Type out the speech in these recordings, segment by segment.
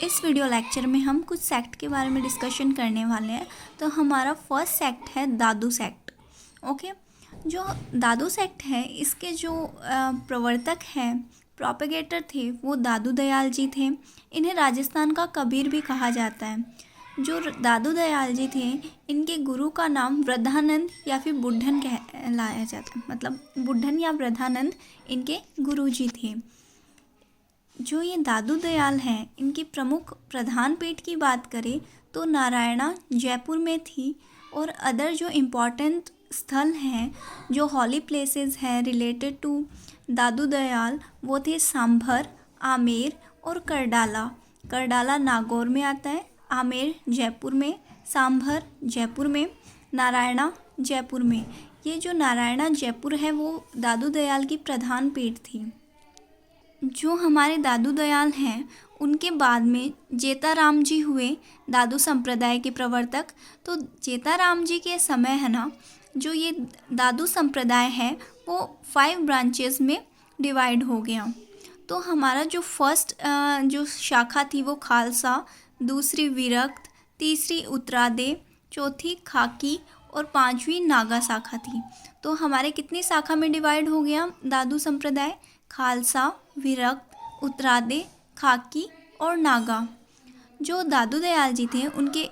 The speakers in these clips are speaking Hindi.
इस वीडियो लेक्चर में हम कुछ सेक्ट के बारे में डिस्कशन करने वाले हैं। तो हमारा फर्स्ट सेक्ट है दादू सेक्ट। ओके, जो दादू सेक्ट है इसके जो प्रवर्तक हैं, प्रोपेगेटर थे, वो दादू दयाल जी थे। इन्हें राजस्थान का कबीर भी कहा जाता है। जो दादू दयाल जी थे, इनके गुरु का नाम वृद्धानंद या फिर बुढ़न कहलाया जाता है, मतलब बुढ़न या वृद्धानंद इनके गुरु जी थे। जो ये दादू दयाल हैं, इनकी प्रमुख प्रधान पीठ की बात करें तो नारायणा जयपुर में थी, और अदर जो इम्पोर्टेंट स्थल हैं, जो हॉली प्लेसेस हैं रिलेटेड टू दादू दयाल, वो थे सांभर, आमेर और करडाला। करडाला नागौर में आता है, आमेर जयपुर में, सांभर जयपुर में, नारायणा जयपुर में। ये जो नारायणा जयपुर है वो दादू दयाल की प्रधान पीठ थी। जो हमारे दादू दयाल हैं, उनके बाद में जेताराम जी हुए दादू संप्रदाय के प्रवर्तक। तो जेताराम जी के समय है ना, जो ये दादू संप्रदाय है वो 5 ब्रांचेस में डिवाइड हो गया। तो हमारा जो फर्स्ट जो शाखा थी वो खालसा, दूसरी विरक्त, तीसरी उत्तरादे, चौथी खाकी और 5वीं नागा शाखा थी। तो हमारे कितनी शाखा में डिवाइड हो गया दादू संप्रदाय? खालसा, विरक्त, उत्तरादे, खाकी और नागा। जो दादू दयाल जी थे, उनके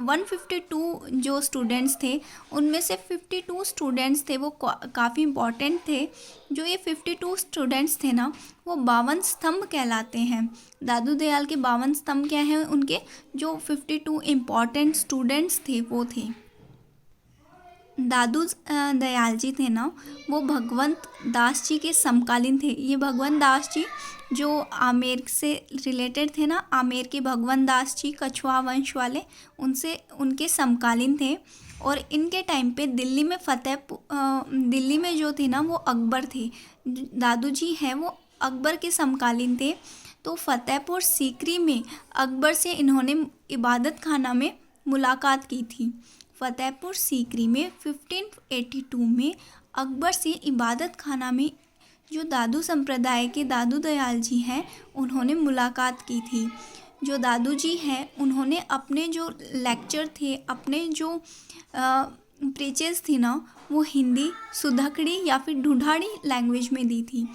152 जो स्टूडेंट्स थे, उनमें से 52 स्टूडेंट्स थे वो काफ़ी इम्पॉर्टेंट थे। जो ये 52 स्टूडेंट्स थे ना, वो 52 स्तंभ कहलाते हैं। दादू दयाल के 52 स्तंभ क्या हैं? उनके जो 52 इम्पॉर्टेंट स्टूडेंट्स थे वो थे। दादू दयाल जी थे ना, वो भगवंत दास जी के समकालीन थे। ये भगवंत दास जी जो आमेर से रिलेटेड थे ना, आमेर के भगवंत दास जी कछुआ वंश वाले, उनसे उनके समकालीन थे। और इनके टाइम पे दिल्ली में दिल्ली में जो थे ना वो अकबर थे। दादू जी हैं वो अकबर के समकालीन थे। तो फतेहपुर सीकरी में अकबर से इन्होंने इबादत खाना में मुलाकात की थी। फतेहपुर सीकरी में 1582 में अकबर से इबादत खाना में जो दादू संप्रदाय के दादू दयाल जी हैं, उन्होंने मुलाकात की थी। जो दादू जी हैं, उन्होंने अपने जो लेक्चर थे, अपने जो प्रीचेस थी ना, वो हिंदी, सुधकड़ी या फिर ढूंढाड़ी लैंग्वेज में दी थी।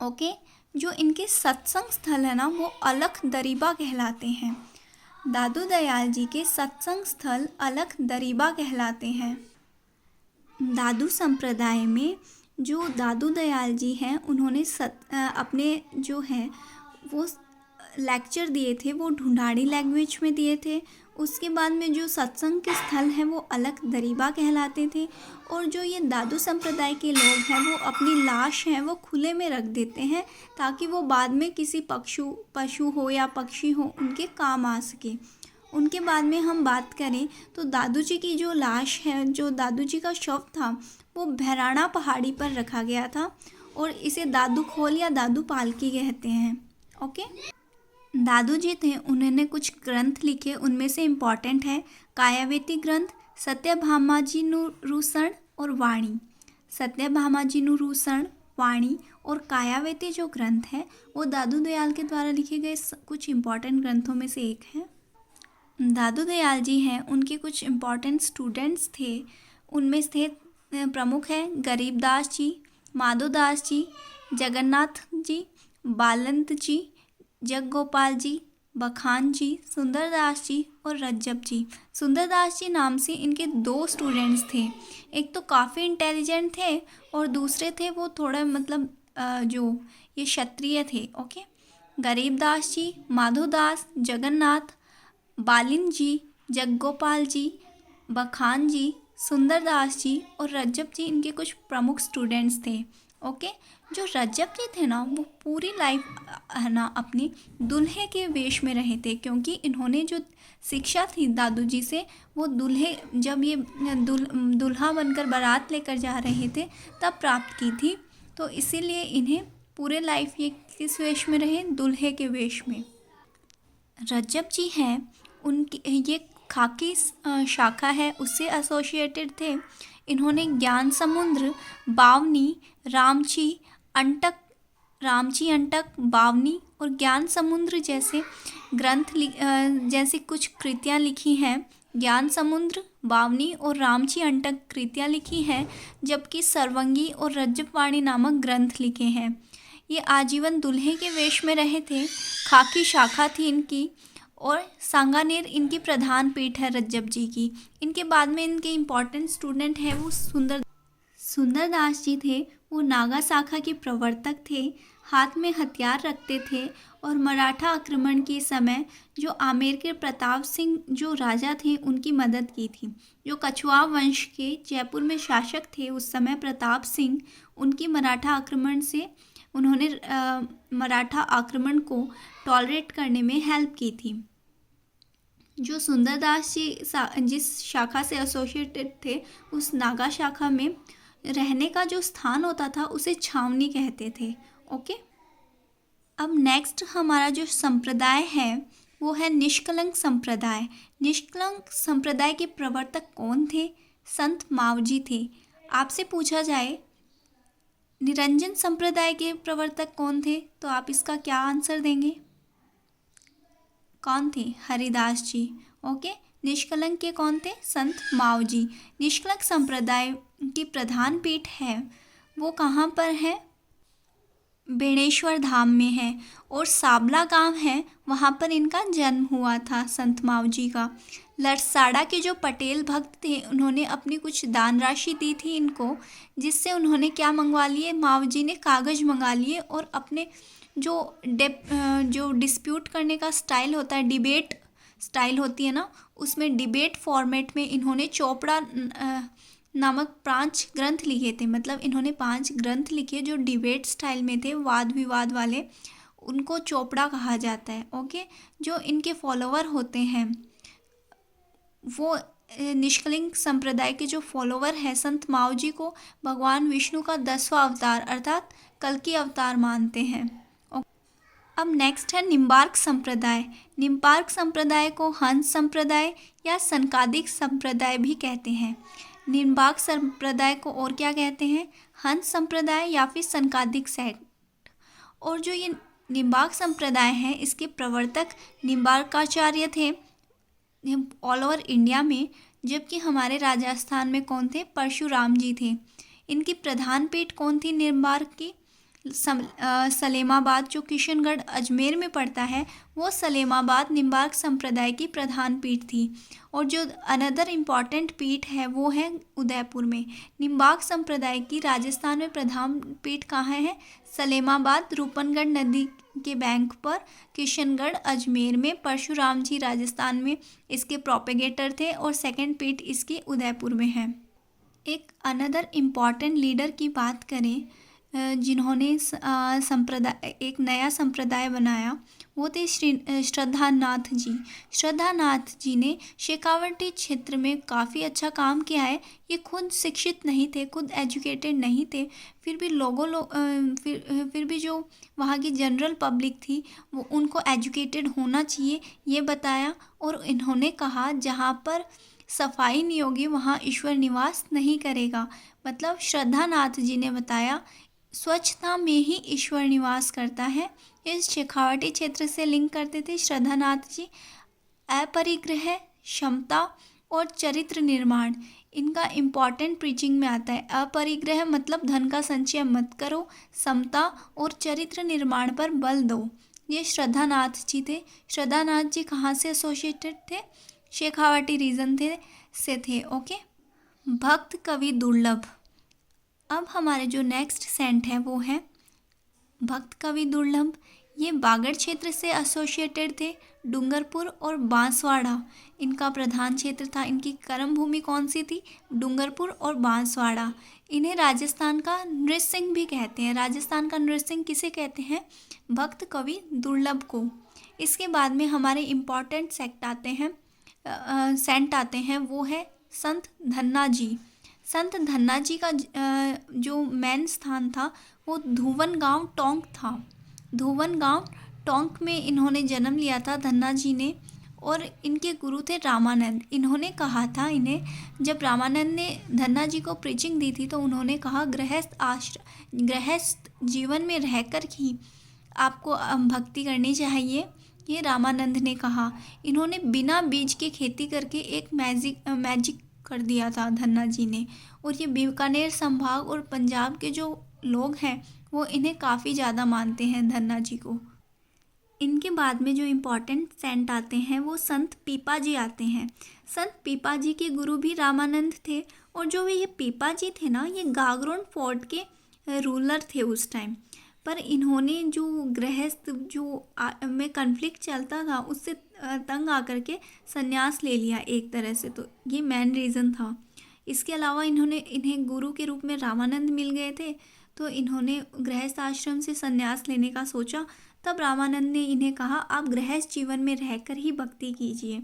ओके, जो इनके सत्संग स्थल है ना, वो अलख दरीबा कहलाते हैं। दादू दयाल जी के सत्संग स्थल अलख दरीबा कहलाते हैं। दादू संप्रदाय में जो दादू दयाल जी हैं, उन्होंने अपने जो हैं वो लेक्चर दिए थे, वो ढूंढाड़ी लैंग्वेज में दिए थे। उसके बाद में जो सत्संग के स्थल हैं वो अलख दरीबा कहलाते थे। और जो ये दादू संप्रदाय के लोग हैं, वो अपनी लाश हैं वो खुले में रख देते हैं, ताकि वो बाद में किसी पशु हो या पक्षी हो उनके काम आ सके। उनके बाद में हम बात करें तो दादू जी की जो लाश है, जो दादू जी का शव था, वो भैराणा पहाड़ी पर रखा गया था, और इसे दादू खोल या दादू पालकी कहते हैं। ओके, दादू जी थे, उन्होंने कुछ ग्रंथ लिखे, उनमें से इम्पॉर्टेंट है कायावेती ग्रंथ, सत्यभामाजिनुरूषण और वाणी। सत्यभामाजिनुरूषण, वाणी और कायावेती जो ग्रंथ है वो दादू दयाल के द्वारा लिखे गए कुछ इम्पॉर्टेंट ग्रंथों में से एक है। दादू दयाल जी हैं, उनके कुछ इम्पॉर्टेंट स्टूडेंट्स थे, उनमें से प्रमुख हैं गरीबदास जी, माधोदास जी, जगन्नाथ जी, बालंत जी, जगगोपाल जी, बखान जी, सुंदरदास जी और रज्जब जी। सुंदरदास जी नाम से इनके 2 स्टूडेंट्स थे। एक तो काफ़ी इंटेलिजेंट थे, और दूसरे थे वो थोड़ा मतलब जो ये क्षत्रिय थे। ओके, गरीबदास जी, माधोदास, जगन्नाथ, बालिन जी, जगगोपाल जी, बखान जी, सुंदरदास जी और रज्जब जी इनके कुछ प्रमुख स्टूडेंट्स थे। ओके, जो रज्जब जी थे ना, वो पूरी लाइफ है ना अपनी दूल्हे के वेश में रहे थे, क्योंकि इन्होंने जो शिक्षा थी दादू जी से, वो जब ये दूल्हा बनकर बारात लेकर जा रहे थे तब प्राप्त की थी। तो इसीलिए इन्हें पूरे लाइफ ये किस वेश में रहे? दूल्हे के वेश में। रज्जब जी हैं, उनकी ये खाकी शाखा है उससे एसोसिएटेड थे। इन्होंने ज्ञान समुद्र, बावनी, रामची, अंटक रामची अंटक, बावनी और ज्ञान समुद्र जैसे जैसे कुछ कृतियाँ लिखी हैं। ज्ञान समुद्र, बावनी और रामची अंटक कृतियाँ लिखी हैं, जबकि सर्वंगी और रज्जबवाणी नामक ग्रंथ लिखे हैं। ये आजीवन दूल्हे के वेश में रहे थे। खाकी शाखा थी इनकी और सांगानेर इनकी प्रधान पीठ है रज्जब जी की। इनके बाद में इनके इम्पोर्टेंट स्टूडेंट हैं वो सुंदरदास जी थे। वो नागा शाखा के प्रवर्तक थे, हाथ में हथियार रखते थे और मराठा आक्रमण के समय जो आमेर के प्रताप सिंह जो राजा थे उनकी मदद की थी। जो कछुआ वंश के जयपुर में शासक थे उस समय प्रताप सिंह, उनकी मराठा आक्रमण से उन्होंने मराठा आक्रमण को टॉलरेट करने में हेल्प की थी। जो सुंदरदास जी जिस शाखा से एसोसिएटेड थे उस नागा शाखा में रहने का जो स्थान होता था उसे छावनी कहते थे। ओके, अब नेक्स्ट हमारा जो संप्रदाय है वो है निष्कलंक संप्रदाय। निष्कलंक संप्रदाय के प्रवर्तक कौन थे? संत मावजी थे। आपसे पूछा जाए निरंजन संप्रदाय के प्रवर्तक कौन थे तो आप इसका क्या आंसर देंगे? कौन थे? हरिदास जी। ओके, निष्कलंक के कौन थे? संत मावजी। निष्कलंक संप्रदाय की प्रधान पीठ है वो कहाँ पर है? बेणेश्वर धाम में है और साबला गांव है वहाँ पर इनका जन्म हुआ था संत मावजी का। लरसाड़ा के जो पटेल भक्त थे उन्होंने अपनी कुछ दान राशि दी थी इनको, जिससे उन्होंने क्या मंगवा लिए? मावजी ने कागज़ मंगा लिए और अपने जो डिस्प्यूट करने का स्टाइल होता है, डिबेट स्टाइल होती है ना, उसमें डिबेट फॉर्मेट में इन्होंने चोपड़ा नामक 5 ग्रंथ लिखे थे। मतलब इन्होंने 5 ग्रंथ लिखे जो डिबेट स्टाइल में थे, वाद विवाद वाले, उनको चोपड़ा कहा जाता है। ओके, जो इनके फॉलोवर होते हैं वो निष्कलिंग संप्रदाय के जो फॉलोवर हैं संत मावजी को भगवान विष्णु का 10वां अवतार अर्थात कल्कि अवतार मानते हैं। अब नेक्स्ट है निम्बार्क संप्रदाय। निम्बार्क संप्रदाय को हंस संप्रदाय या सनकादिक संप्रदाय भी कहते हैं। निम्बार्क संप्रदाय को और क्या कहते हैं? हंस संप्रदाय या फिर सनकादिक सेट। और जो ये निम्बार्क संप्रदाय है इसके प्रवर्तक निम्बार्काचार्य थे ऑल ओवर इंडिया में, जबकि हमारे राजस्थान में कौन थे? परशुराम जी थे। इनकी प्रधान पीठ कौन थी निम्बार्क की? सलेमाबाद, जो किशनगढ़ अजमेर में पड़ता है, वो सलेमाबाद निम्बार्क संप्रदाय की प्रधान पीठ थी। और जो अनदर इम्पॉर्टेंट पीठ है वो है उदयपुर में। निम्बार्क संप्रदाय की राजस्थान में प्रधान पीठ कहाँ है? सलेमाबाद, रूपनगढ़ नदी के बैंक पर, किशनगढ़ अजमेर में। परशुराम जी राजस्थान में इसके प्रोपेगेटर थे और सेकंड पीठ इसकी उदयपुर में है। एक अनदर इम्पॉर्टेंट लीडर की बात करें जिन्होंने एक नया संप्रदाय बनाया वो थे श्रद्धानाथ जी। श्रद्धानाथ जी ने शेखावटी क्षेत्र में काफ़ी अच्छा काम किया है। ये खुद शिक्षित नहीं थे, खुद एजुकेटेड नहीं थे, फिर भी फिर भी जो वहाँ की जनरल पब्लिक थी वो उनको एजुकेटेड होना चाहिए ये बताया। और इन्होंने कहा जहाँ पर सफाई नहीं होगी वहाँ ईश्वर निवास नहीं करेगा। मतलब श्रद्धानाथ जी ने बताया स्वच्छता में ही ईश्वर निवास करता है। इस शेखावटी क्षेत्र से लिंक करते थे श्रद्धानाथ जी। अपरिग्रह, क्षमता और चरित्र निर्माण इनका इम्पॉर्टेंट प्रीचिंग में आता है। अपरिग्रह मतलब धन का संचय मत करो, समता और चरित्र निर्माण पर बल दो। ये श्रद्धानाथ जी थे। श्रद्धानाथ जी कहाँ से एसोसिएटेड थे? शेखावटी रीजन से थे। ओके, भक्त कवि दुर्लभ। अब हमारे जो नेक्स्ट सेंट है वो है भक्त कवि दुर्लभ। ये बागड़ क्षेत्र से एसोसिएटेड थे। डूंगरपुर और बांसवाड़ा इनका प्रधान क्षेत्र था। इनकी कर्म भूमि कौन सी थी? डूंगरपुर और बांसवाड़ा। इन्हें राजस्थान का नृसिंह भी कहते हैं। राजस्थान का नृसिंह किसे कहते हैं? भक्त कवि दुर्लभ को। इसके बाद में हमारे इम्पॉर्टेंट सेंट आते हैं वो है संत धन्ना जी। संत धन्ना जी का जो मेन स्थान था वो धुवन गांव टोंक था। धुवन गांव टोंक में इन्होंने जन्म लिया था धन्ना जी ने। और इनके गुरु थे रामानंद। इन्होंने कहा था इन्हें, जब रामानंद ने धन्ना जी को प्रीचिंग दी थी तो उन्होंने कहा गृहस्थ जीवन में रहकर ही आपको भक्ति करनी चाहिए, ये रामानंद ने कहा। इन्होंने बिना बीज के खेती करके एक मैजिक कर दिया था धन्ना जी ने। और ये बीकानेर संभाग और पंजाब के जो लोग हैं वो इन्हें काफ़ी ज़्यादा मानते हैं धन्ना जी को। इनके बाद में जो इम्पोर्टेंट सेंट आते हैं वो संत पीपा जी आते हैं। संत पीपा जी के गुरु भी रामानंद थे। और जो ये पीपा जी थे ना, ये गागरोन फोर्ट के रूलर थे उस टाइम। पर इन्होंने जो गृहस्थ में कन्फ्लिक्ट चलता था उससे तंग आकर के संन्यास ले लिया एक तरह से, तो ये मेन रीज़न था। इसके अलावा इन्हें गुरु के रूप में रामानंद मिल गए थे, तो इन्होंने गृहस्थ आश्रम से संन्यास लेने का सोचा। तब रामानंद ने इन्हें कहा आप गृहस्थ जीवन में रहकर ही भक्ति कीजिए।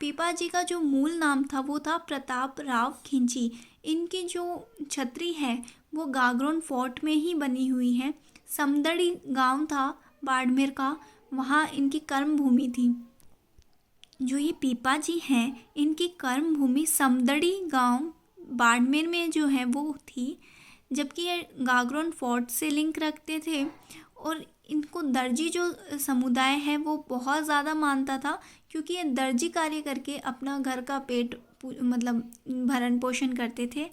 पीपा जी का जो मूल नाम था वो था प्रताप राव खिंची। इनकी जो छतरी है वो गागरोन फोर्ट में ही बनी हुई है। समदड़ी गांव था बाड़मेर का, वहाँ इनकी कर्म भूमि थी। जो ये पीपा जी हैं इनकी कर्म भूमि समदड़ी गांव बाड़मेर में जो है वो थी, जबकि ये गागरोन फोर्ट से लिंक रखते थे। और इनको दर्जी जो समुदाय है वो बहुत ज़्यादा मानता था, क्योंकि ये दर्जी कार्य करके अपना घर का पेट मतलब भरण पोषण करते थे।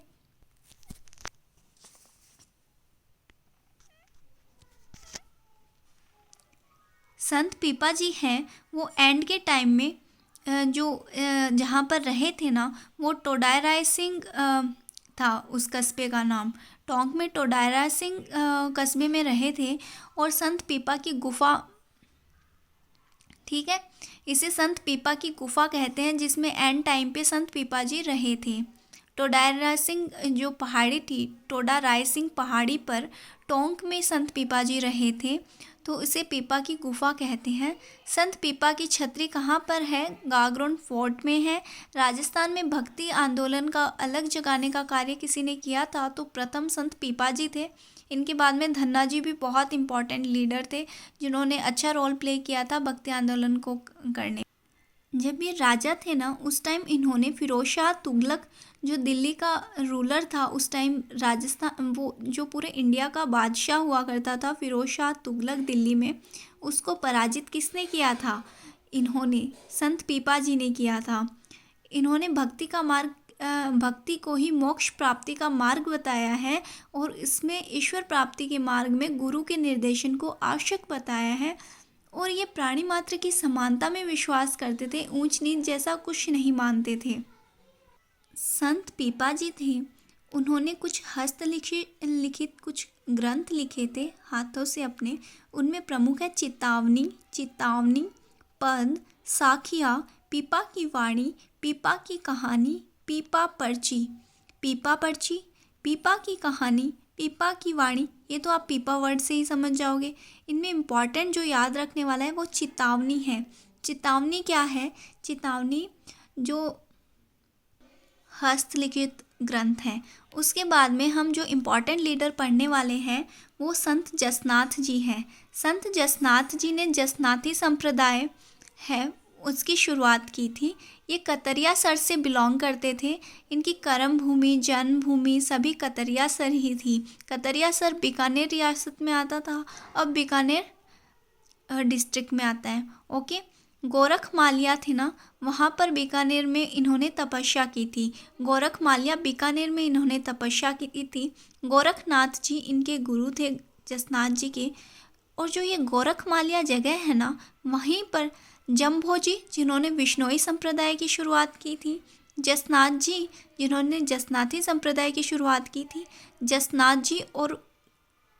संत पीपा जी हैं वो एंड के टाइम में जहाँ पर रहे थे ना, वो टोडाई राय सिंह था उस कस्बे का नाम। टोंक में टोडाई राय सिंह कस्बे में रहे थे। और संत पीपा की गुफा, ठीक है, इसे संत पीपा की गुफा कहते हैं, जिसमें एंड टाइम पे संत पीपा जी रहे थे। टोडाई राय सिंह जो पहाड़ी थी, टोडा राय सिंह पहाड़ी पर टोंक में संत पीपा जी रहे थे, तो इसे पीपा की गुफा कहते हैं। संत पीपा की छतरी कहाँ पर है? गागरोन फोर्ट में है। राजस्थान में भक्ति आंदोलन का अलग जगाने का कार्य किसी ने किया था तो प्रथम संत पीपा जी थे। इनके बाद में धन्ना जी भी बहुत इम्पोर्टेंट लीडर थे, जिन्होंने अच्छा रोल प्ले किया था भक्ति आंदोलन को करने। जब ये राजा थे ना, उस टाइम इन्होंने फिरोज शाह तुगलक जो दिल्ली का रूलर था उस टाइम, राजस्थान वो जो पूरे इंडिया का बादशाह हुआ करता था, फिरोज शाह तुगलक दिल्ली में, उसको पराजित किसने किया था? इन्होंने, संत पीपा जी ने किया था। इन्होंने भक्ति को ही मोक्ष प्राप्ति का मार्ग बताया है और इसमें ईश्वर प्राप्ति के मार्ग में गुरु के निर्देशन को आवश्यक बताया है। और ये प्राणी मात्र की समानता में विश्वास करते थे, ऊंच नीच जैसा कुछ नहीं मानते थे। संत पीपा जी थे, उन्होंने कुछ हस्तलिखित कुछ ग्रंथ लिखे थे हाथों से अपने। उनमें प्रमुख है चितावनी, पद, साखिया, पीपा की वाणी, पीपा की कहानी, पीपा पर्ची, पीपा की कहानी, पीपा की वाणी। ये तो आप पीपा वर्ड से ही समझ जाओगे। इनमें इम्पॉर्टेंट जो याद रखने वाला है वो चितावनी है। चितावनी क्या है? चितावनी जो हस्तलिखित ग्रंथ है। उसके बाद में हम जो इम्पॉर्टेंट लीडर पढ़ने वाले हैं वो संत जसनाथ जी हैं। संत जसनाथ जी ने जसनाथी संप्रदाय है उसकी शुरुआत की थी। ये कतरिया सर से बिलोंग करते थे। इनकी कर्म भूमि, जन्मभूमि सभी कतरिया सर ही थी। कतरिया सर बीकानेर रियासत में आता था, अब बीकानेर डिस्ट्रिक्ट में आता है। ओके, गोरख मालिया थे ना, वहाँ पर बीकानेर में इन्होंने तपस्या की थी। गोरख मालिया बीकानेर में इन्होंने तपस्या की थी। गोरखनाथ जी इनके गुरु थे जसनाथ जी के। और जो ये गोरख मालिया जगह है ना, वहीं पर जमभोजी जिन्होंने विष्णोई संप्रदाय की शुरुआत की थी, जसनाथ जी जिन्होंने जसनाथी संप्रदाय की शुरुआत की थी, जसनाथ जी और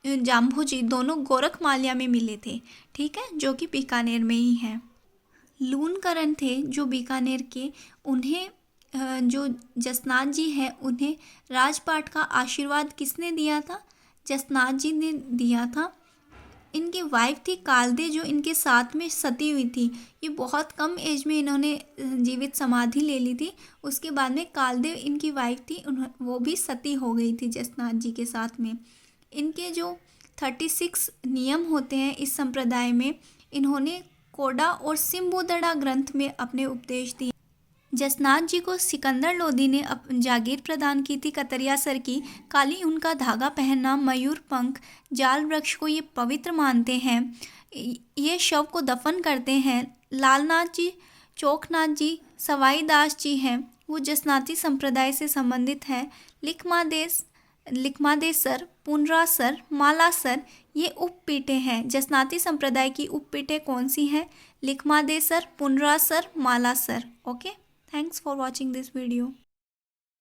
जाम्भोजी दोनों गोरख मालिया में मिले थे, ठीक है, जो कि बीकानेर में ही है। लूनकरण थे जो बीकानेर के, उन्हें जो जसनाथ जी हैं उन्हें राजपाट का आशीर्वाद किसने दिया था? जसनाथ जी ने दिया था। इनकी वाइफ थी कालदे जो इनके साथ में सती हुई थी। ये बहुत कम एज में इन्होंने जीवित समाधि ले ली थी। उसके बाद में कालदे इनकी वाइफ थी, वो भी सती हो गई थी जसनाथ जी के साथ में। इनके जो 36 नियम होते हैं इस संप्रदाय में, इन्होंने कोडा और सिम्बुदड़ा ग्रंथ में अपने उपदेश दिए। जसनाथ जी को सिकंदर लोदी ने जागीर प्रदान की थी कतरिया सर की। काली उनका धागा पहनना, मयूर पंख, जाल वृक्ष को ये पवित्र मानते हैं। ये शव को दफन करते हैं। लालनाथ जी, चोखनाथ जी, सवाई दास जी हैं, वो जसनाती संप्रदाय से संबंधित हैं। लिखमादेसर, पुनरासर, मालासर ये उपपीठें हैं। जसनाती संप्रदाय की उपपीठें कौन सी हैं? Likhmadesar, Punrasar, Malasar. Okay, thanks for watching this video.